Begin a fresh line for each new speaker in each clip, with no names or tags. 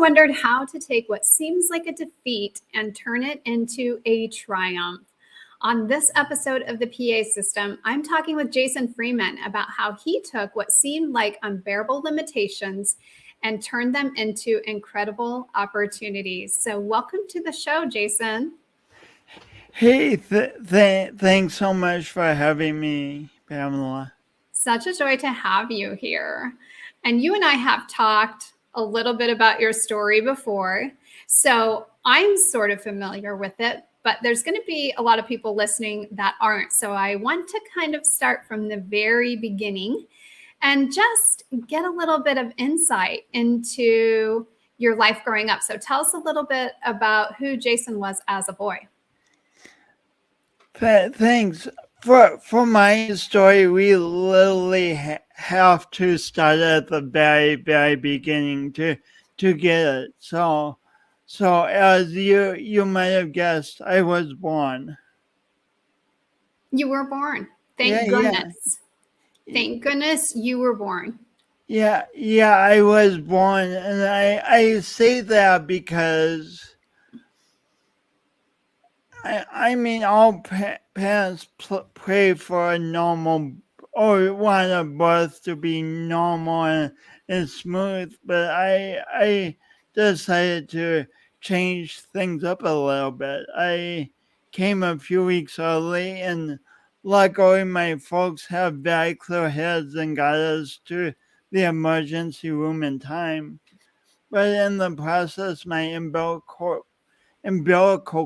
wondered how to take what seems like a defeat and turn it into a triumph? On this episode of the PA System, I'm talking with Jason Freeman about how he took what seemed like unbearable limitations and turned them into incredible opportunities. So welcome to the show, Jason.
Hey, thanks so much for having me, Pamela.
Such a joy to have you here. And you and I have talked a little bit about your story before, so I'm sort of familiar with it, but there's going to be a lot of people listening that aren't. So I want to kind of start from the very beginning and just get a little bit of insight into your life growing up. So tell us a little bit about who Jason was as a boy.
Thanks. For my story, we literally have to start at the very beginning to get it. So as you might have guessed, I was born.
You were born. Thank goodness. Thank goodness you were born.
Yeah, I was born, and I say that because I mean, all parents pray for a normal or want a birth to be normal and smooth, but I decided to change things up a little bit. I came a few weeks early, and luckily my folks have very clear heads and got us to the emergency room in time. But in the process, my umbilical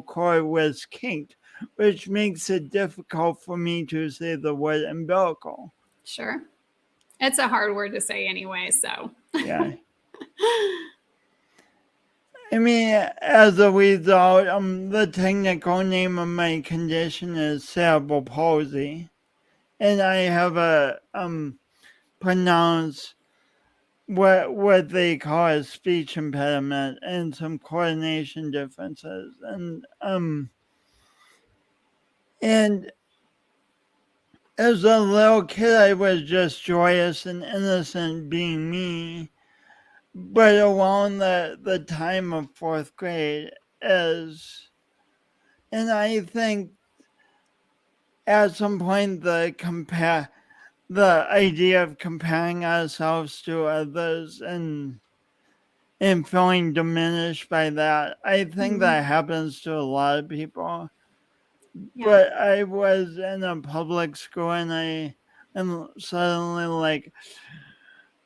cord was kinked, which makes it difficult for me to say the word umbilical.
Sure. It's a hard word to say anyway, so.
Yeah. I mean, as a result, the technical name of my condition is cerebral palsy, and I have a pronounced what they call a speech impediment and some coordination differences, and as a little kid, I was just joyous and innocent being me. But around the time of fourth grade, and I think at some point the idea of comparing ourselves to others and feeling diminished by that, I think that happens to a lot of people. Yeah. But I was in a public school, and suddenly like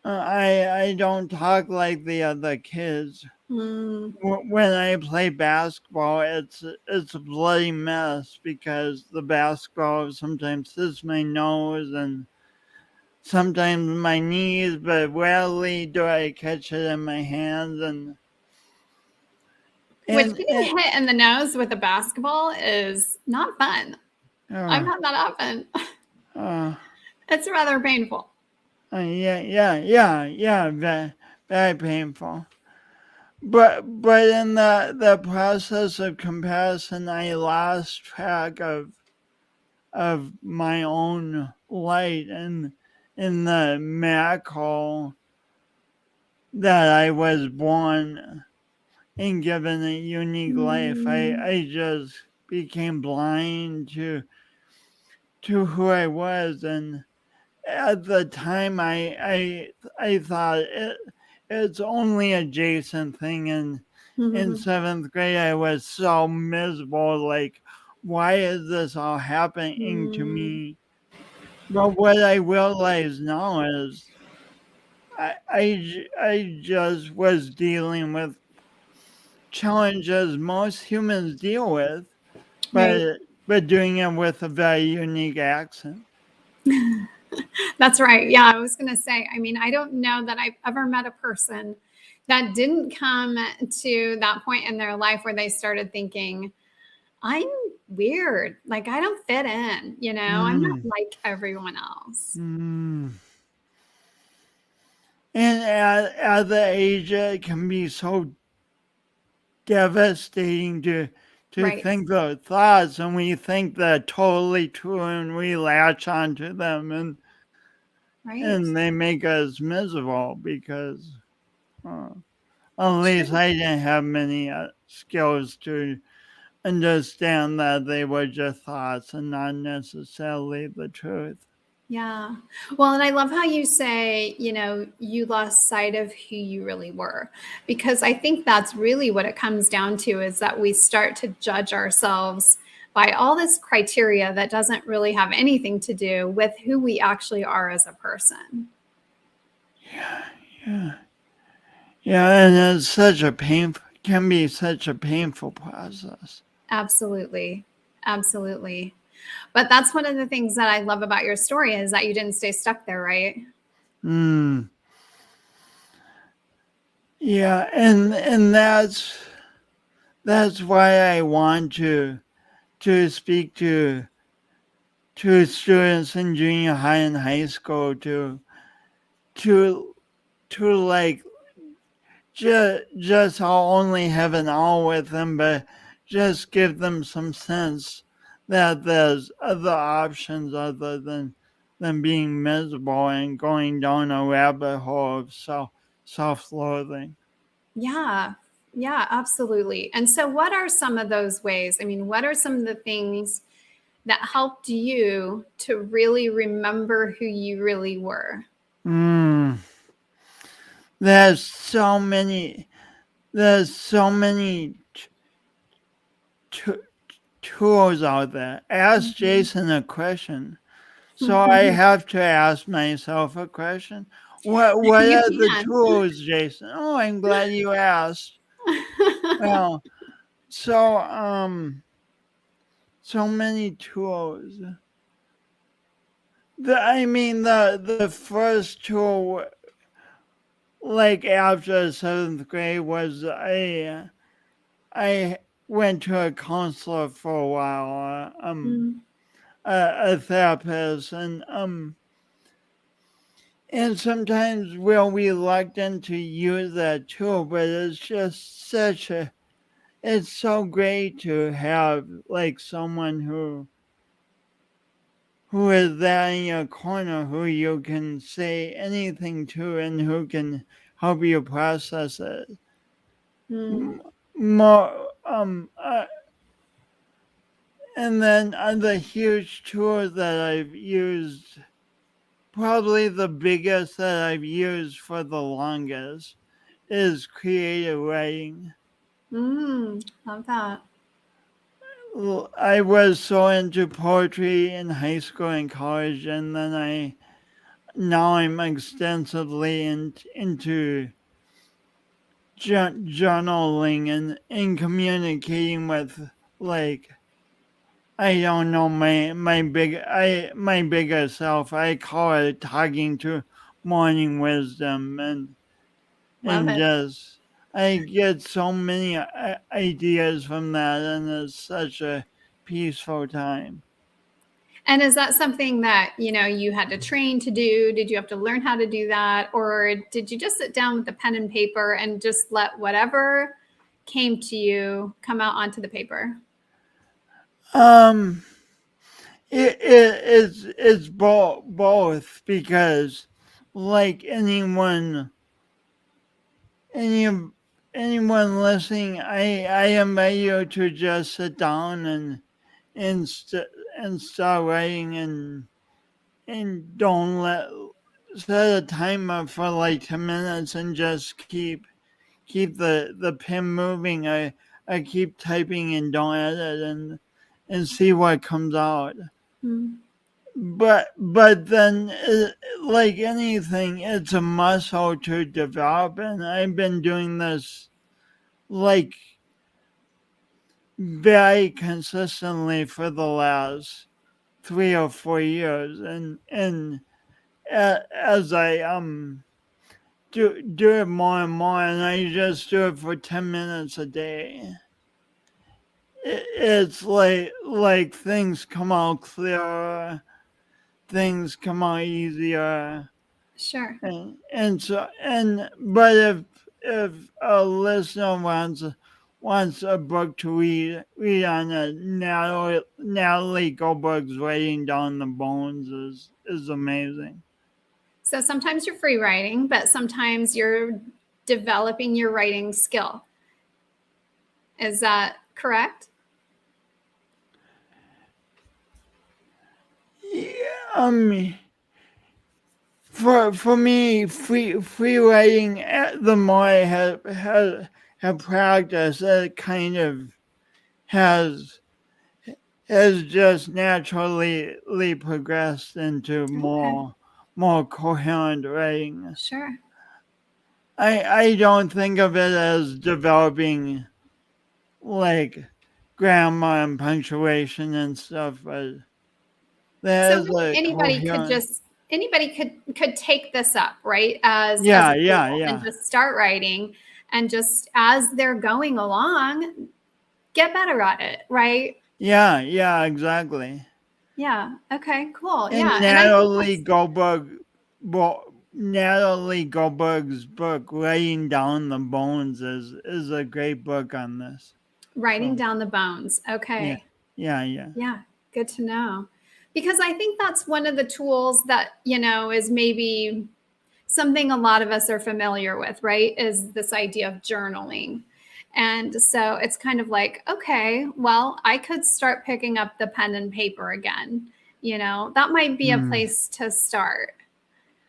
I don't talk like the other kids. When I play basketball, it's a bloody mess because the basketball sometimes hits my nose and sometimes my knees, but rarely do I catch it in my hands.
Which getting hit in the nose with a basketball is not fun. I've had that happen. It's rather painful.
Yeah, very painful. But in the process of comparison, I lost track of my own light and in the miracle that I was born and given a unique life. I just became blind to who I was, and at the time I thought it's only a Jason thing, and in seventh grade I was so miserable, like, why is this all happening to me? But what I realize now is I just was dealing with challenges most humans deal with, but doing it with a very unique accent.
That's right. Yeah, I was going to say, I mean, I don't know that I've ever met a person that didn't come to that point in their life where they started thinking, I'm weird. Like, I don't fit in, I'm not like everyone else.
And at the age, it can be so devastating to think those thoughts, and we think they're totally true, and we latch onto them, and they make us miserable because At
Sure.
least I didn't have many skills to understand that they were just thoughts and not necessarily the truth.
Yeah. Well, and I love how you say, you lost sight of who you really were, because I think that's really what it comes down to, is that we start to judge ourselves by all this criteria that doesn't really have anything to do with who we actually are as a person.
Yeah. Yeah, and it's such a can be such a painful process.
Absolutely. Absolutely. But that's one of the things that I love about your story, is that you didn't stay stuck there, right?
Mm. Yeah, and that's why I want to speak to students in junior high and high school to like just I'll only have an hour with them, but just give them some sense that there's other options other than being miserable and going down a rabbit hole of self-loathing.
Yeah. Yeah, absolutely. And so, what are some of those ways? I mean, what are some of the things that helped you to really remember who you really were?
Mm. There's so many. There's so many t- tools out there. Ask
Mhm.
Jason a question. So I have to ask myself a question. What
You
are the
can.
tools, Jason? Oh, I'm glad you asked. Well, so so many tools. The first tool, like after seventh grade, was I went to a counselor for a while,
Mm,
a therapist, and sometimes we're reluctant to use that tool, but it's just it's so great to have like someone who is there in your corner, who you can say anything to and who can help you process it.
mm,
M- More, and then other huge tools that I've used, probably the biggest that I've used for the longest, is creative writing.
love that.
I was so into poetry in high school and college, and then now I'm extensively into journaling and communicating with, like, I don't know, my bigger self. I call it talking to morning wisdom,
Love
and
it.
just I get so many ideas from that, and it's such a peaceful time.
And is that something that, you had to train to do? Did you have to learn how to do that? Or did you just sit down with the pen and paper and just let whatever came to you come out onto the paper?
Um, it's both because, like any anyone listening, I invite you to just sit down and st- and start writing, and don't set a timer for like 10 minutes and just keep the pen moving. I keep typing and don't edit and see what comes out.
Mm,
But then, like anything, it's a muscle to develop, and I've been doing this like very consistently for the last 3 or 4 years, and as I do it more and more, and I just do it for 10 minutes a day. It's like things come out clearer, things come out easier.
sure.
But if a listener wants a book to read on it, Natalie Goldberg's Writing Down the Bones is amazing.
So sometimes you're free writing, but sometimes you're developing your writing skill. Is that correct?
Yeah, for me, free writing. The more I have practiced, it kind of has just naturally progressed into
Okay.
more coherent writing.
Sure.
I don't think of it as developing like grammar and punctuation and stuff, but
So
there's
really
a coherent.
anybody could take this up, right? As
Yeah,
a
yeah,
tool and
yeah,
just start writing, and just as they're going along, get better at it, right?
yeah, exactly.
Yeah. Okay, cool.
And
Yeah. And I think that's
Natalie Goldberg's book, Laying Down the Bones, is a great book on this.
writing
So
down the bones.
yeah,
Okay.
yeah.
Yeah, good to know. Because I think that's one of the tools that, is maybe something a lot of us are familiar with, right? Is this idea of journaling. And so it's kind of like, okay, well, I could start picking up the pen and paper again. That might be a
Mm,
place to start.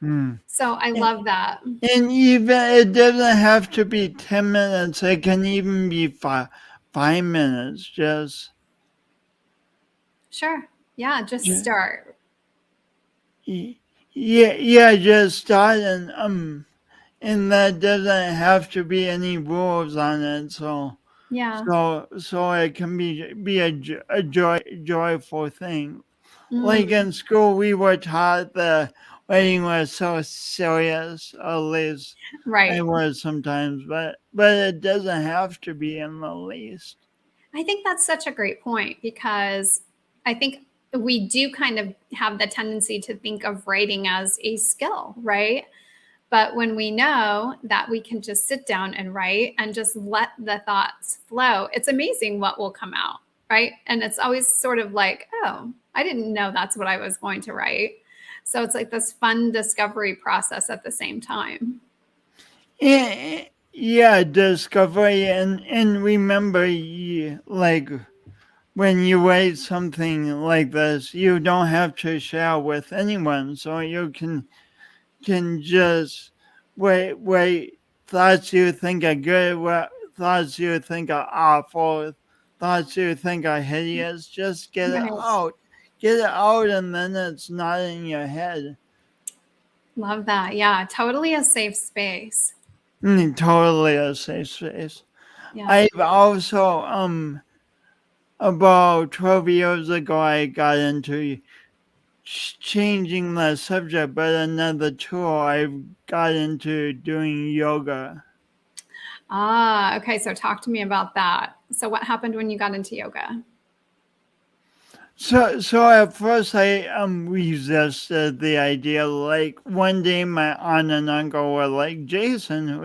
mm.
So I
And,
love that.
and even it doesn't have to be 10 minutes. It can even be 5 minutes.
Sure. Yeah, just
Just
start.
yeah. Just start and that doesn't have to be any rules on it.
Yeah.
So it can be a joyful thing. Like
Mm,
in school, we were taught that writing was so serious. At least I
right.
was sometimes, but it doesn't have to be in the least.
I think that's such a great point because I think we do kind of have the tendency to think of writing as a skill, right? But when we know that we can just sit down and write and just let the thoughts flow, it's amazing what will come out, right? And it's always sort of like, oh, I didn't know that's what I was going to write. So it's like this fun discovery process at the same time.
Yeah, discovery and remember, like when you write something like this, you don't have to share with anyone, so you can just wait thoughts you think are good, thoughts you think are awful, thoughts you think are hideous. Just
Right.
get it out, and then it's not in your head.
Love that. Yeah, totally a safe space.
Totally a safe space.
Yeah.
I've also about 12 years ago I got into changing the subject, but another tool I got into doing yoga.
Ah, okay. So talk to me about that. So what happened when you got into yoga?
So at first I resisted the idea. Like one day my aunt and uncle were like, Jason,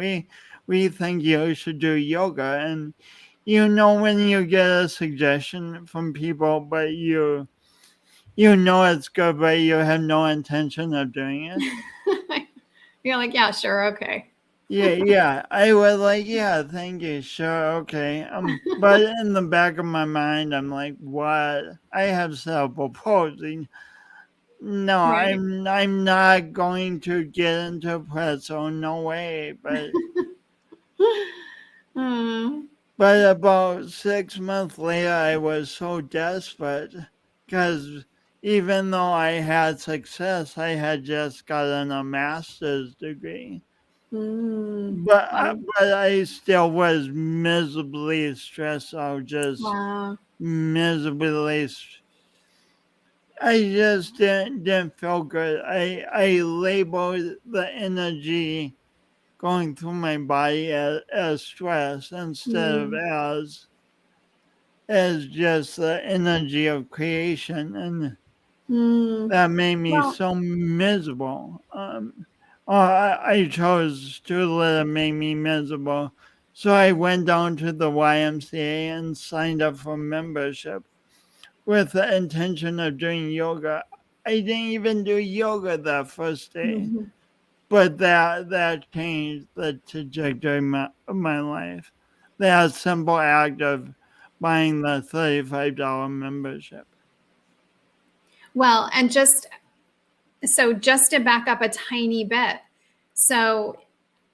we think you should do yoga. And when you get a suggestion from people, but you know it's good, but you have no intention of doing it.
You're like, yeah, sure, okay.
Yeah. I was like, yeah, thank you, sure, okay. But in the back of my mind, I'm like, what? I have cerebral palsy. No,
Right.
I'm not going to get into pretzel. No way.
Hmm.
But about 6 months later, I was so desperate because even though I had success, I had just gotten a master's degree.
Mm.
But I still was miserably stressed out, just
Wow.
miserably. I just didn't feel good. I labeled the energy going through my body as stress instead of
Mm.
as just the energy of creation, and
Mm.
that made me
Well,
so miserable. I chose to let it make me miserable, so I went down to the YMCA and signed up for membership with the intention of doing yoga. I didn't even do yoga that first day.
mhm.
but that changed the trajectory of my life. That simple act of buying the $35 membership.
Well, and just to back up a tiny bit. So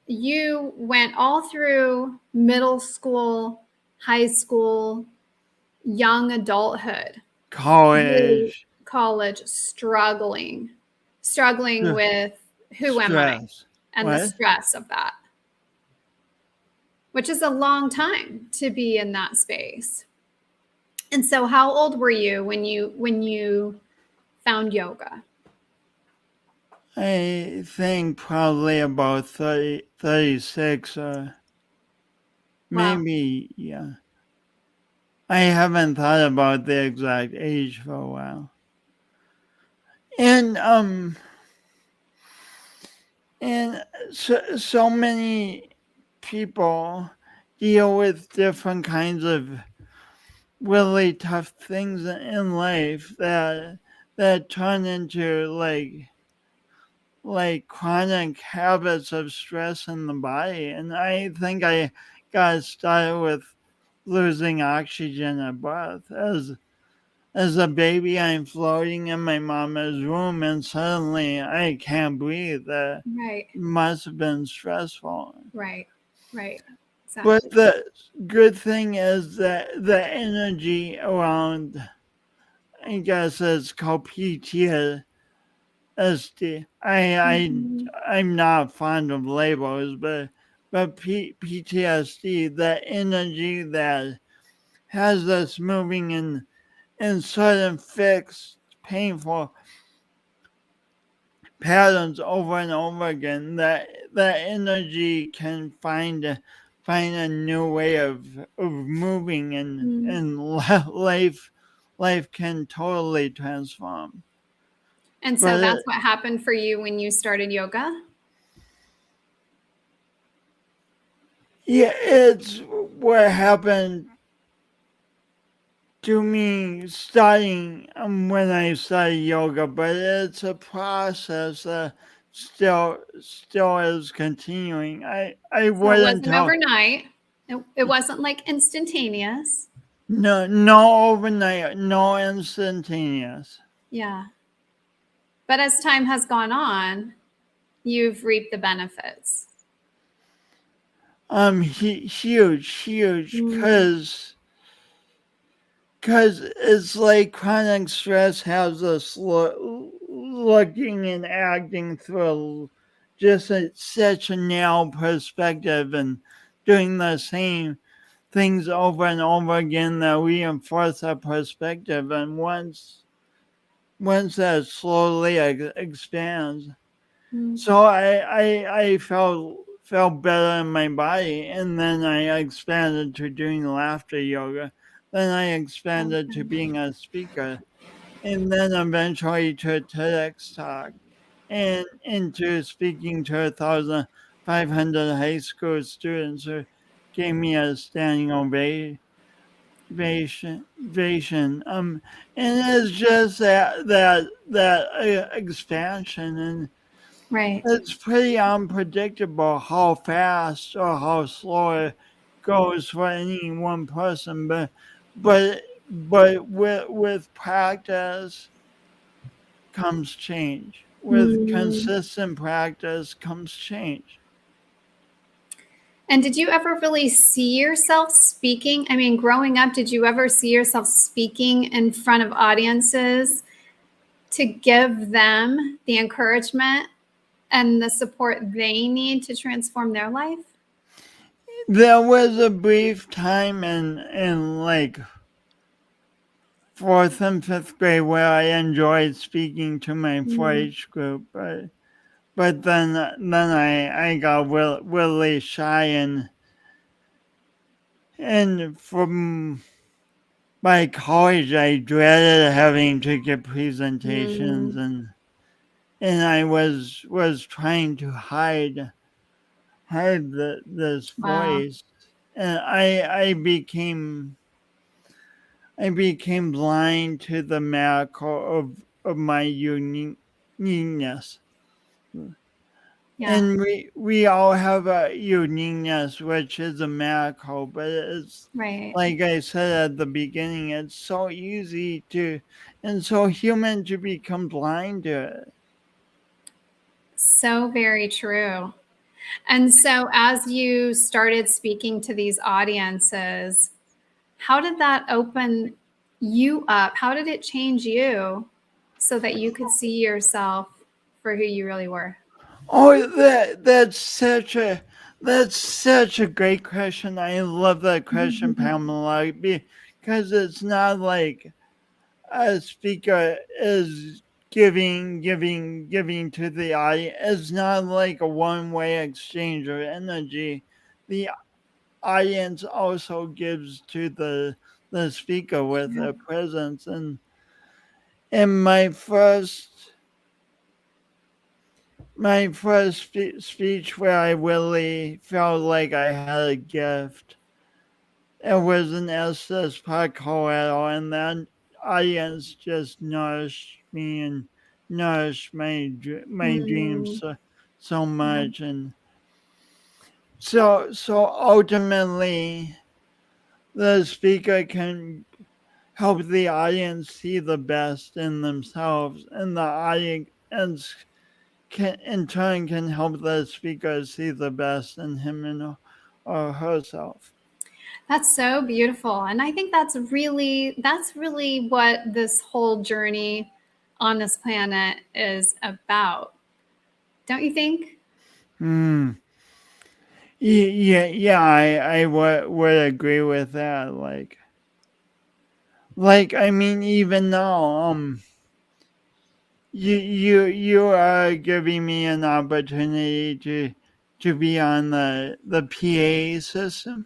you went all through middle school, high school, young adulthood, really
College.
college, struggling with who am I
Stress.
and the
What?
stress of that, which is a long time to be in that space. And so how old were you when you found yoga?
I think probably about 36 or
Wow.
maybe, yeah. I haven't thought about the exact age for a while. And so many people deal with different kinds of really tough things in life that turn into like chronic habits of stress in the body. And I think I got started with losing oxygen at birth. As a baby, I'm floating in my mama's room, and suddenly I can't breathe. That
Right.
must have been stressful.
Right.
But
Exactly.
the good thing is that the energy around, I guess it's called PTSD.
Mhm.
I'm not fond of labels, but PTSD, the energy that has us moving in certain fixed, painful patterns over and over again, that energy can find a new way of moving,
Mm.
and life can totally transform.
And so
But
that's what happened for you when you started yoga?
yeah, it's what happened to me starting when I started yoga, but it's a process that still is continuing. I
So it
wouldn't
wasn't
tell.
overnight. It wasn't like instantaneous.
No overnight, no instantaneous.
Yeah. But as time has gone on, you've reaped the benefits.
Huge,
Mm.
cause it's like chronic stress has us looking and acting through just such a narrow perspective, and doing the same things over and over again that reinforce our perspective. And once that slowly expands,
Mm.
so I felt better in my body, and then I expanded to doing laughter yoga. Then I expanded to
Okay.
being a speaker, and then eventually to a Tedx Talk, and into speaking to 1,500 high school students who gave me a standing ovation. And it's just that expansion, and
Right.
it's pretty unpredictable how fast or how slow it goes for any one person, but with practice comes change. With
Mm.
consistent practice comes change.
And did you ever really see yourself speaking? I mean, growing up, did you ever see yourself speaking in front of audiences to give them the encouragement and the support they need to transform their life?
There was a brief time in like fourth and fifth grade where I enjoyed speaking to my
Mm.
4-H group, but then I got really shy, and from my college I dreaded having to give presentations,
Mm.
and I was trying to hide this
Wow.
voice, and I became blind to the miracle of my uniqueness.
Yeah.
And we all have a uniqueness, which is a miracle, but it's
Right.
like I said at the beginning, it's so easy to and so human to become blind to it.
So very true. And so, as you started speaking to these audiences, how did that open you up? How did it change you so that you could see yourself for who you really were?
Oh, that's such a great question. I love that question, Pamela, because it's not like a speaker is giving to the audience. It's not like a one-way exchange of energy. The audience also gives to the speaker with their presence. And in my first speech where I really felt like I had a gift, it was in Estes Park, Colorado, and that audience just nourished me and nourished my dreams
Mm,
so
yeah,
much. And so ultimately the speaker can help the audience see the best in themselves, and the audience can in turn can help the speaker see the best in him and or herself.
that's so beautiful. And I think that's really what this whole journey on this planet is about. Don't you think?
Hmm. Yeah. I would agree with that. I mean, even now, you are giving me an opportunity to be on the PA system,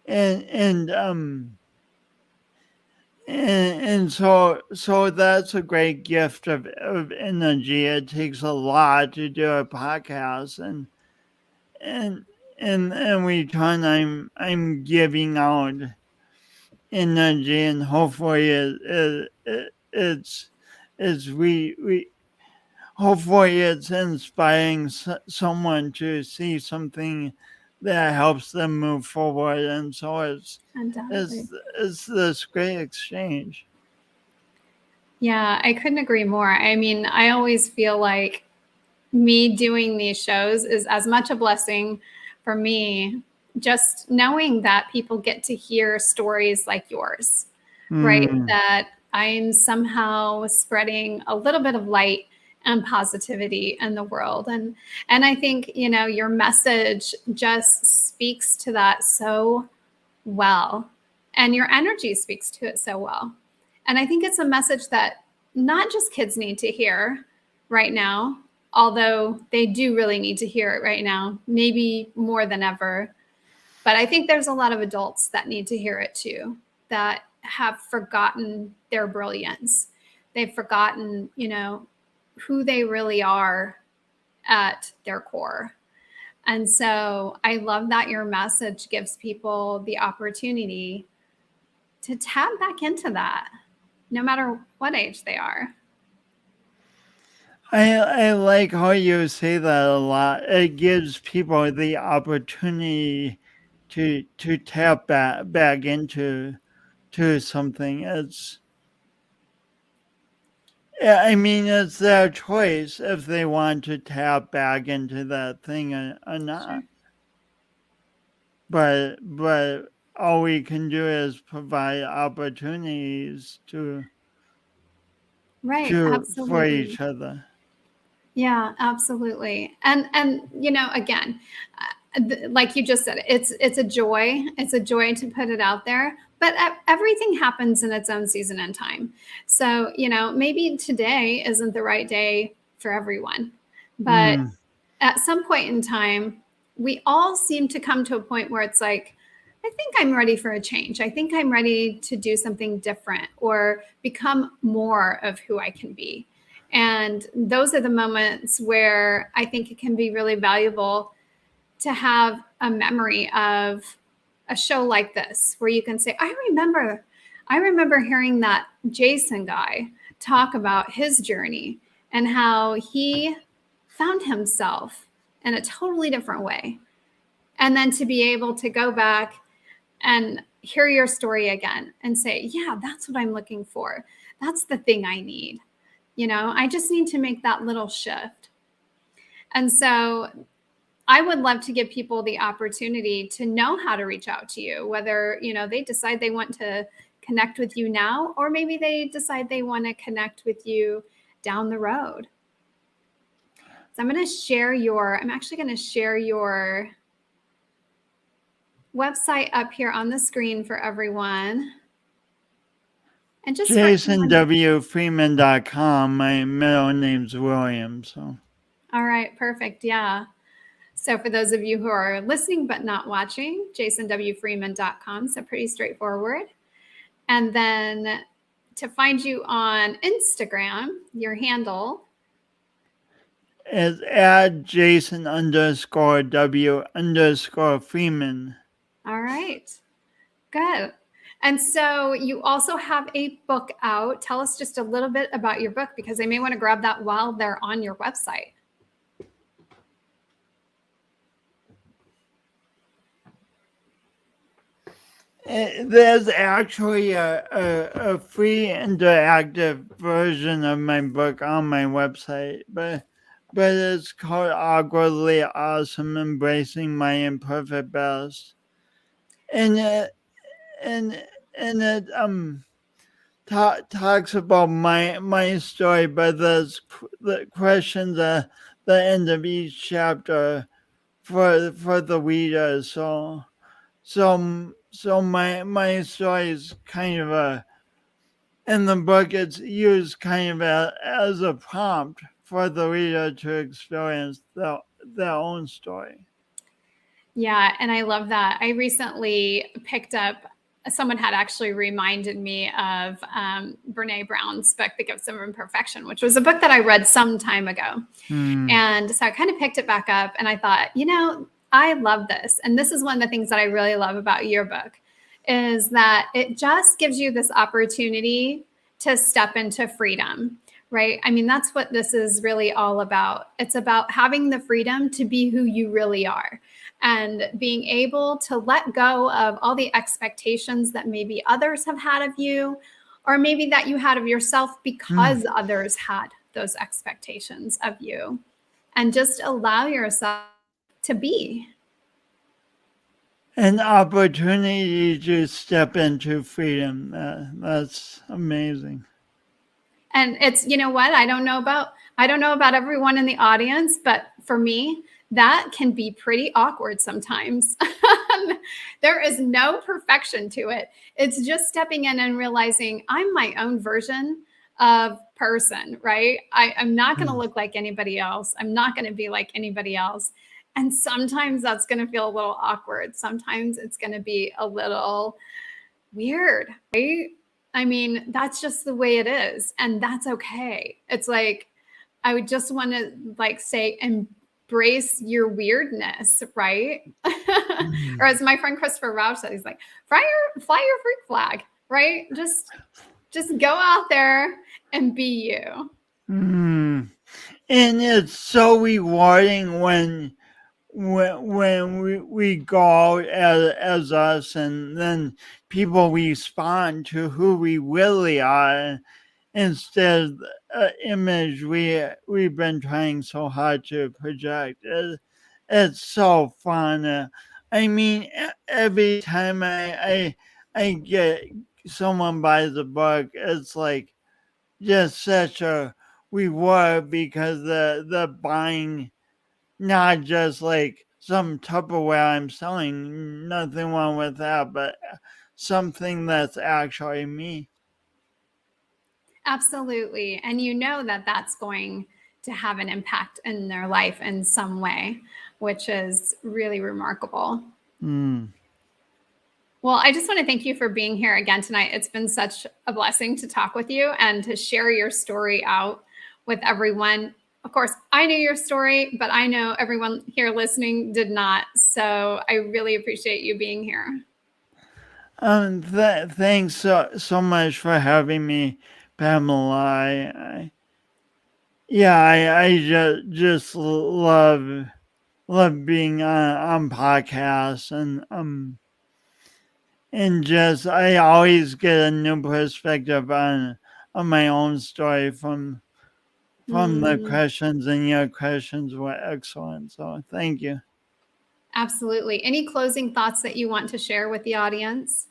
and and so that's a great gift of energy. It takes a lot to do a podcast, and in return, I'm giving out energy, and hopefully it's we hopefully it's inspiring someone to see something that helps them move forward, and so
Undoubtedly.
it's it's this great exchange.
Yeah, I couldn't agree more. I mean, I always feel like me doing these shows is as much a blessing for me, just knowing that people get to hear stories like yours, right?
Mm.
That I'm somehow spreading a little bit of light and positivity in the world. And I think, your message just speaks to that so well. And your energy speaks to it so well. And I think it's a message that not just kids need to hear right now, although they do really need to hear it right now, maybe more than ever. But I think there's a lot of adults that need to hear it too, that have forgotten their brilliance. They've forgotten, who they really are at their core. And so I love that your message gives people the opportunity to tap back into that, no matter what age they are.
I like how you say that a lot. It gives people the opportunity to tap back into to something. Yeah, I mean, it's their choice if they want to tap back into that thing or
Sure.
not. But all we can do is provide opportunities
Right.
to for
Absolutely.
each other.
Yeah, absolutely. And again, like you just said, it's a joy. It's a joy to put it out there. But everything happens in its own season and time. So maybe today isn't the right day for everyone, but
Mm,
at some point in time, we all seem to come to a point where it's like, I think I'm ready for a change. I think I'm ready to do something different or become more of who I can be. And those are the moments where I think it can be really valuable to have a memory of a show like this where you can say, I remember hearing that Jason guy talk about his journey and how he found himself in a totally different way. And then to be able to go back and hear your story again and say, yeah, that's what I'm looking for. That's the thing I need. I just need to make that little shift. And so I would love to give people the opportunity to know how to reach out to you, whether, they decide they want to connect with you now, or maybe they decide they want to connect with you down the road. So I'm actually going to share your website up here on the screen for everyone. And just
JasonWFreeman.com. My middle name's William. So.
All right, perfect. Yeah. So for those of you who are listening but not watching, JasonWFreeman.com. So pretty straightforward. And then to find you on Instagram, your handle
is at Jason_W_Freeman.
All right. Good. And so you also have a book out. Tell us just a little bit about your book, because I may want to grab that while they're on your website.
There's actually a free interactive version of my book on my website, but it's called Awkwardly Awesome: Embracing My Imperfect Best, and it talks about my story, but there's the questions at the end of each chapter for the reader. So my story is kind of in the book, it's used kind of as a prompt for the reader to experience their own story.
Yeah, and I love that. I recently picked up, someone had actually reminded me of Brene Brown's book, The Gifts of Imperfection, which was a book that I read some time ago. And so I kind of picked it back up and I thought, I love this. And this is one of the things that I really love about your book, is that it just gives you this opportunity to step into freedom, right? I mean, that's what this is really all about. It's about having the freedom to be who you really are and being able to let go of all the expectations that maybe others have had of you, or maybe that you had of yourself because others had those expectations of you, and just allow yourself to be.
An opportunity to step into freedom. That's amazing.
And it's, what, I don't know about everyone in the audience, but for me, that can be pretty awkward sometimes. There is no perfection to it. It's just stepping in and realizing I'm my own version of person, right? I'm not going to look like anybody else. I'm not going to be like anybody else. And sometimes that's going to feel a little awkward. Sometimes it's going to be a little weird, right? I mean, that's just the way it is. And that's okay. It's like, I would just want to say, embrace your weirdness, right? Or as my friend Christopher Rauch said, he's like, fly your freak flag, right? Just go out there and be you.
And it's so rewarding when we go out as us, and then people respond to who we really are instead of the image we've been trying so hard to project. It's so fun. I mean, every time I get someone buys a book, it's like just such a reward, because the buying not just like some Tupperware I'm selling, nothing wrong with that, but something that's actually me.
Absolutely. And that's going to have an impact in their life in some way, which is really remarkable. Well, I just want to thank you for being here again tonight. It's been such a blessing to talk with you and to share your story out with everyone. Of course, I knew your story, but I know everyone here listening did not. So I really appreciate you being here.
Thanks so much for having me, Pamela. yeah, I just love being on podcasts, and just I always get a new perspective on my own story from the
Mm,
questions, and your questions were excellent. So thank you.
absolutely. Any closing thoughts that you want to share with the audience?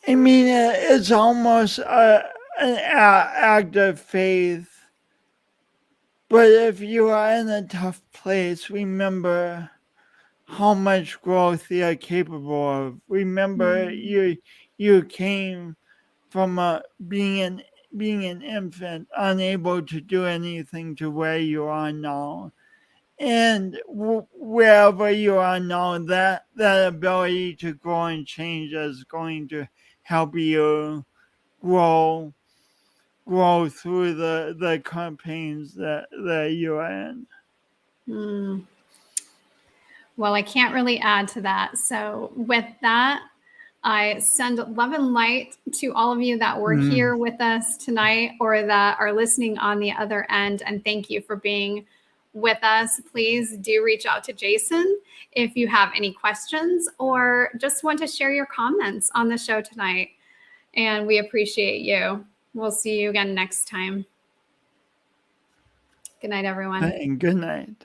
I mean, it's almost an act of faith. But if you are in a tough place, remember how much growth you're capable of. Remember,
Mm,
you came from being an infant, unable to do anything, to where you are now. And wherever you are now, that ability to grow and change is going to help you grow through the campaigns that you are in.
mm. Well, I can't really add to that. So, with that, I send love and light to all of you that were
Mm.
here with us tonight or that are listening on the other end. And thank you for being with us. Please do reach out to Jason if you have any questions or just want to share your comments on the show tonight. And we appreciate you. We'll see you again next time. Good night, everyone.
And good night.